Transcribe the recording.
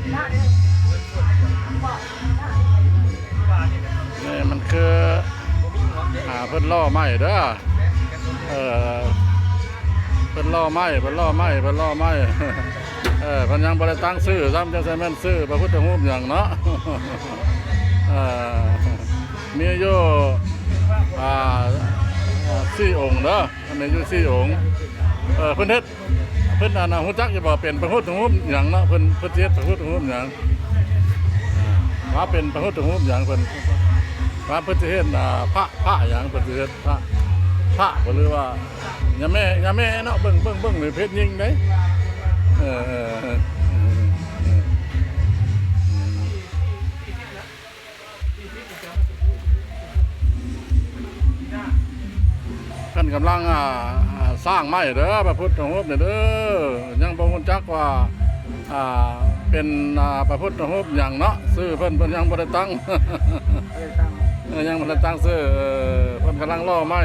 นี่มันคือเพิ่นล่อไม้เด้อเพิ่นล่อไม้เพิ่นล่อไม้เพิ่นล่อไม้เพิ่นยังบ่ได้ตั้งชื่อซ้ำจังไสแม่นชื่อพระพุทธรูปหยังเนาะมีอยู่4 องค์เด้ออันนี้อยู่4 องค์เพิ่นเฮ็ดเพิ่นฮู้จักอยู่บ่เป็นพระพุทธรูปหยังเนาะเพิ่นเฮ็ดพระพุทธรูปหยังว่าเป็นพระพุทธรูปหยังเพิ่นว่าเพิ่นสิเฮ็ดพระหยังเพิ่นสิเฮ็ดพระบ่หรือว่าอย่าแม่เนาะเบิ่งนี่เพชรยิงเด้เพิ่นกำลังสร้างไม้เด้อพระพุทธรูปเด้อยังบ่ฮู้จักว่าเป็นพระพุทธรูปหยังเนาะชื่อเพิ่นยังบ่ได้ตั้งยังบ่ได้ตั้งชื่อเพิ่นกำลังรอไม้